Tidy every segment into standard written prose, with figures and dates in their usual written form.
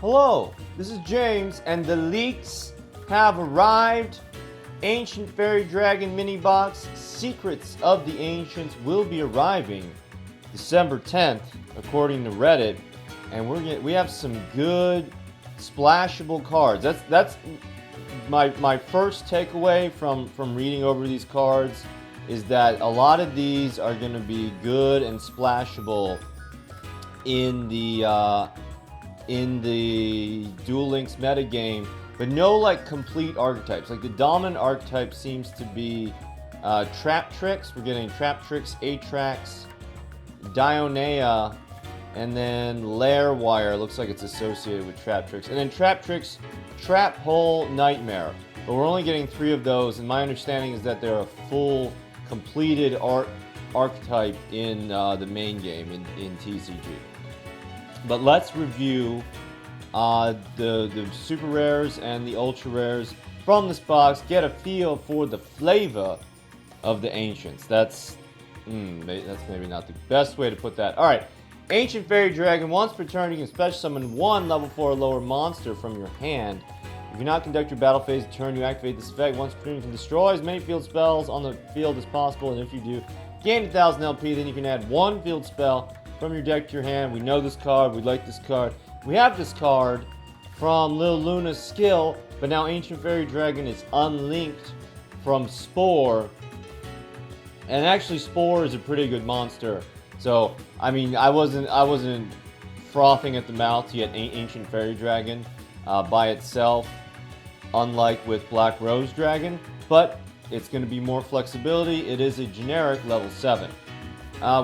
Hello, this is James, and the leaks have arrived. Ancient Fairy Dragon Minibox Secrets of the Ancients will be arriving December 10th, according to Reddit, and we have some good splashable cards. That's my first takeaway from reading over these cards is that a lot of these are going to be good and splashable in the Duel Links metagame, but no like complete archetypes. Like the dominant archetype seems to be Trap Tricks. We're getting Trap Tricks, Atrax, Dionea, and then Lair Wire. Looks like it's associated with Trap Tricks. And then Trap Tricks, Trap Hole, Nightmare. But we're only getting 3 of those, and my understanding is that they're a full, completed archetype in the main game in TCG. But let's review the super rares and the ultra rares from this box. Get a feel for the flavor of the ancients. That's maybe not the best way to put that. All right, Ancient Fairy Dragon. Once per turn, you can special summon 1 level 4 or lower monster from your hand. If you not conduct your battle phase turn, you activate this effect. Once per turn, you can destroy as many field spells on the field as possible, and if you do, gain 1,000 LP. Then you can add 1 field spell from your deck to your hand. We know this card. We like this card. We have this card from Lil Luna's skill, but now Ancient Fairy Dragon is unlinked from Spore. And actually, Spore is a pretty good monster. So, I mean, I wasn't frothing at the mouth to get Ancient Fairy Dragon by itself, unlike with Black Rose Dragon, but it's going to be more flexibility. It is a generic level 7.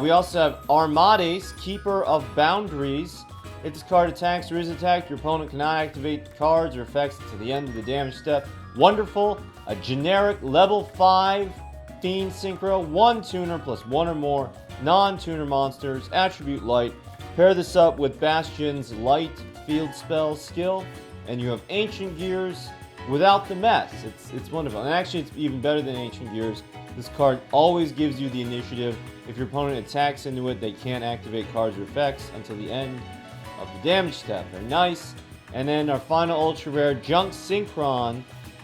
We also have Armades, Keeper of Boundaries. If this card attacks or is attacked, your opponent cannot activate cards or effects until the end of the damage step. Wonderful. A generic level 5 Fiend Synchro, 1 tuner plus 1 or more non-tuner monsters, attribute light. Pair this up with Bastion's light field spell skill, and you have Ancient Gears without the mess. It's wonderful. And actually, it's even better than Ancient Gears. This card always gives you the initiative. If your opponent attacks into it, they can't activate cards or effects until the end of the damage step. Very nice. And then our final ultra rare, Junk Synchron,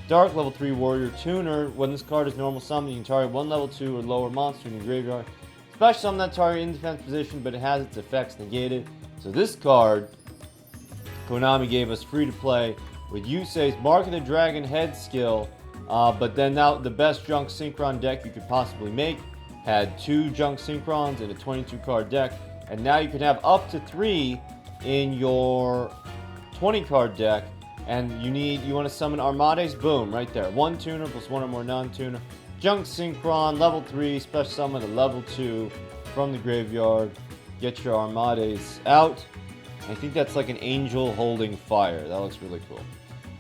Dark level 3 Warrior Tuner. When this card is normal summon, you can target 1 level 2 or lower monster in your graveyard. Special summon that target in defense position, but it has its effects negated. So this card, Konami gave us free to play with Yusei's Mark of the Dragon head skill. But then now the best Junk Synchron deck you could possibly make had 2 Junk Synchrons in a 22 card deck, and now you can have up to 3 in your 20 card deck. And you want to summon Armades, boom, right there. 1 tuner plus 1 or more non-tuner. Junk Synchron, level 3, special summon a level 2 from the graveyard. Get your Armades out. I think that's like an angel holding fire. That looks really cool.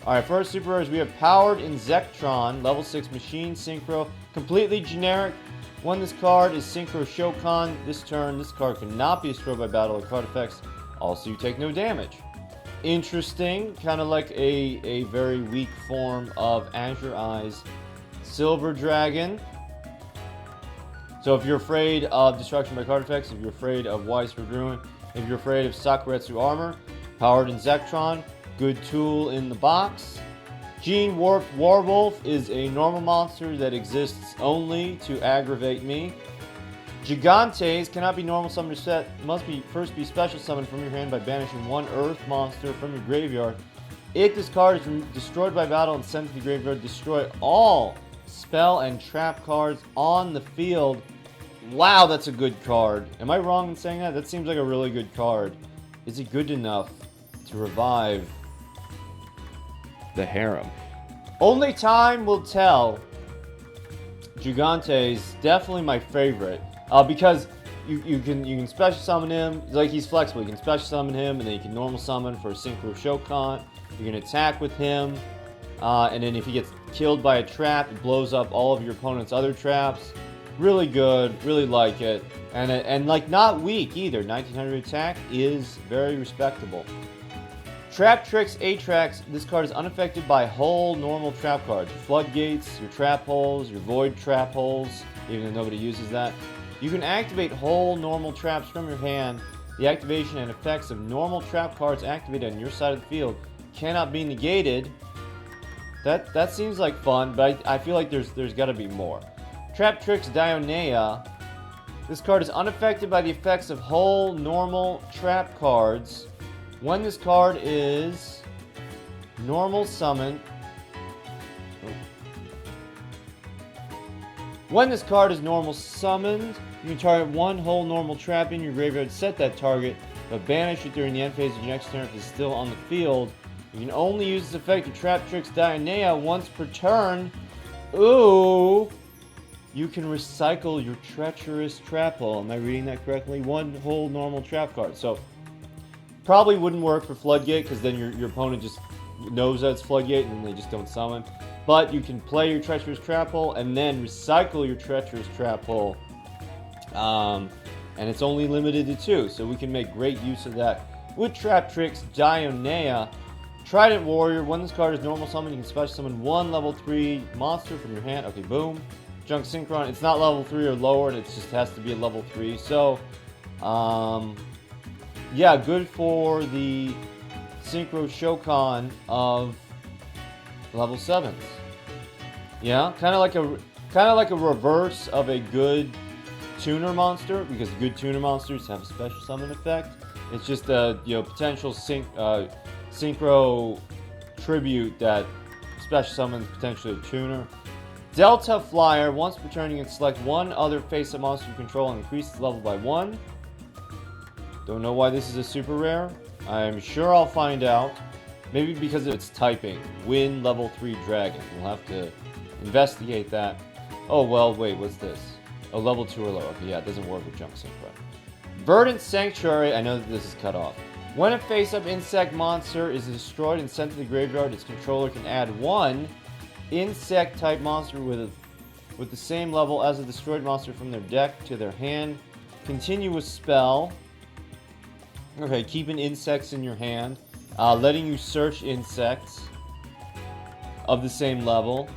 Alright, first super rares, we have Powered Insectron, level 6 Machine Synchro, completely generic. When this card is Synchro Shokan this turn, this card cannot be destroyed by battle or card effects. Also, you take no damage. Interesting, kind of like a very weak form of Azure Eyes Silver Dragon. So if you're afraid of destruction by card effects, if you're afraid of Widespread Ruin, if you're afraid of Sakuretsu Armor, Powered Insectron, good tool in the box. Gene Warped Warwolf is a normal monster that exists only to aggravate me. Gigantes cannot be normal summoned or set. Must first be special summoned from your hand by banishing 1 earth monster from your graveyard. If this card is destroyed by battle and sent to the graveyard, destroy all spell and trap cards on the field. Wow, that's a good card. Am I wrong in saying that? That seems like a really good card. Is it good enough to revive the harem? Only time will tell. Gigantes, definitely my favorite. Because you can special summon him, like he's flexible. You can special summon him, and then you can normal summon for a Synchro Shokan. You can attack with him, and then if he gets killed by a trap, it blows up all of your opponent's other traps. Really good, really like it, and like not weak either. 1900 attack is very respectable. Trap Tricks, Atrax. This card is unaffected by whole normal trap cards. Your floodgates, your trap holes, your void trap holes, even though nobody uses that. You can activate whole normal traps from your hand The activation and effects of normal trap cards activated on your side of the field cannot be negated. That seems like fun, but I feel like there's got to be more. Traptrix Dionea. This card is unaffected by the effects of whole normal trap cards. When this card is normal summoned. When this card is normal summoned, you can target one whole normal trap in your graveyard, set that target, but banish it during the end phase of your next turn if it's still on the field. You can only use this effect of Traptrix Dionea once per turn. Ooh! You can recycle your treacherous trap hole. Am I reading that correctly? One whole normal trap card. So, probably wouldn't work for Floodgate, because then your opponent just knows that it's Floodgate and they just don't summon. But you can play your treacherous trap hole and then recycle your treacherous trap hole. And it's only limited to 2, so we can make great use of that with Traptrix Dionea. Trident Warrior. When this card is normal summon, you can special summon one level 3 monster from your hand. Okay, boom. Junk Synchron. It's not level 3 or lower, and it just has to be a level 3. So, yeah, good for the Synchro Shokan of level 7s. Yeah, kind of like a reverse of a good tuner monster, because good tuner monsters have a special summon effect. It's just a potential synchro tribute that special summons potentially a tuner. Delta Flyer. Once per turn, you can select one other face-up monster you control and increase its level by 1. Don't know why this is a super rare. I'm sure I'll find out. Maybe because of its typing. Win level 3 dragon. We'll have to investigate that. Oh, well, wait, what's this? Oh, level 2 or lower. Okay, yeah, it doesn't work with Junk Synchro. Verdant Sanctuary. I know that this is cut off. When a face-up insect monster is destroyed and sent to the graveyard, its controller can add one insect-type monster with the same level as a destroyed monster from their deck to their hand. Continuous spell. Okay, keeping insects in your hand. Letting you search insects of the same level.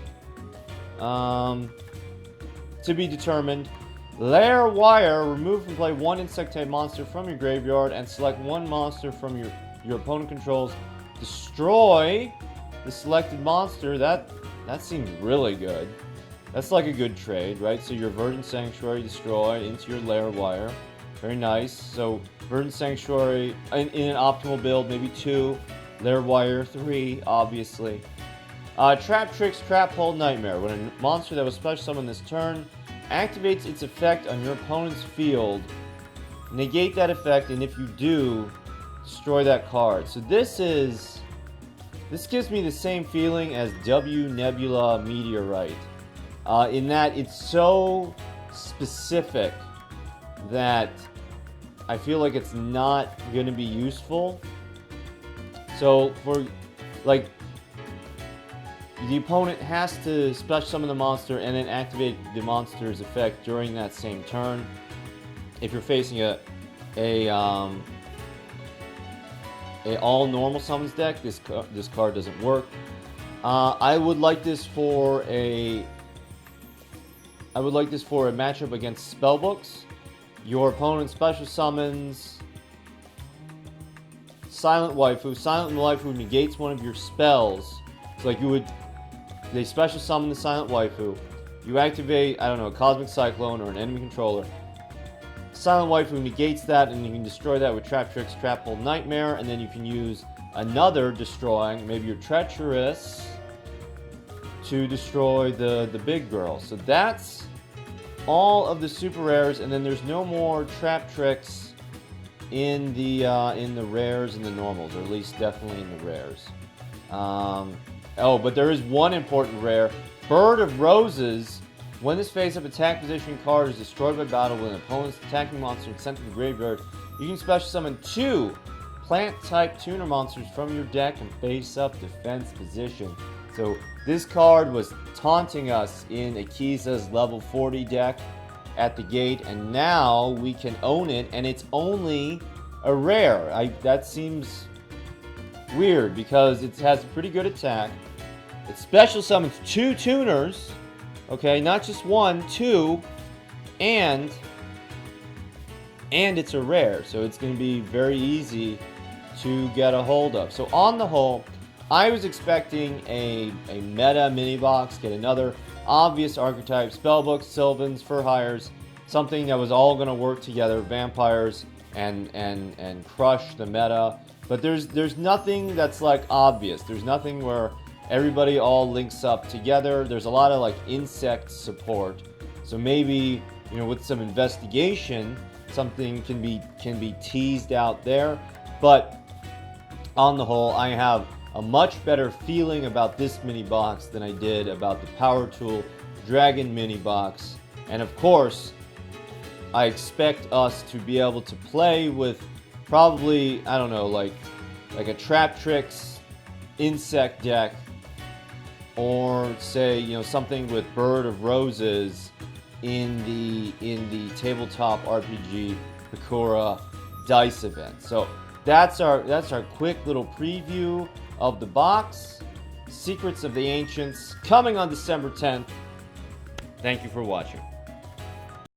To be determined. Lair Wire. Remove from play one insect-type monster from your graveyard and select one monster from your opponent controls. Destroy the selected monster. That seems really good. That's like a good trade, right? So your Verdant Sanctuary destroy into your Lair Wire. Very nice. So Verdant Sanctuary in an optimal build, maybe 2. Lair Wire 3, obviously. Traptrix Trap Hole Nightmare. When a monster that was special summoned this turn activates its effect on your opponent's field, negate that effect, and if you do, destroy that card. So this gives me the same feeling as W Nebula Meteorite, in that it's so specific that I feel like it's not going to be useful. So for like, the opponent has to special summon the monster and then activate the monster's effect during that same turn. If you're facing a all normal summons deck, this card doesn't work. I would like this for a matchup against spellbooks. Your opponent special summons Silent Waifu. Silent Waifu negates one of your spells. It's like they special summon the Silent Waifu. You activate, I don't know, a Cosmic Cyclone or an enemy controller. Silent Waifu negates that, and you can destroy that with Traptrix Trap Hole Nightmare, and then you can use another destroying, maybe your Treacherous, to destroy the big girl. So that's all of the super rares, and then there's no more Traptrix in the rares and the normals, or at least definitely in the rares. Oh, but there is one important rare. Bird of Roses. When this face-up attack position card is destroyed by battle with an opponent's attacking monster and sent to the graveyard, you can special summon 2 plant-type tuner monsters from your deck and face-up defense position. So this card was taunting us in Akiza's level 40 deck at the gate, and now we can own it, and it's only a rare. That seems weird because it has a pretty good attack. It special summons 2 tuners. Okay, not just 1, 2, and and it's a rare, so it's going to be very easy to get a hold of. So on the whole, I was expecting a meta mini box, get another obvious archetype, spellbooks, Sylvans, for hires, something that was all going to work together, vampires and crush the meta. But there's nothing that's like obvious. There's nothing where everybody all links up together. There's a lot of like insect support. So maybe, you know, with some investigation, something can be teased out there. But on the whole, I have a much better feeling about this mini box than I did about the Power Tool Dragon mini box. And of course, I expect us to be able to play with probably, I don't know, like a Trap Tricks insect deck, or say, you know, something with Bird of Roses in the tabletop RPG Pakura dice event. So that's our quick little preview of the box. Secrets of the Ancients coming on December 10th. Thank you for watching.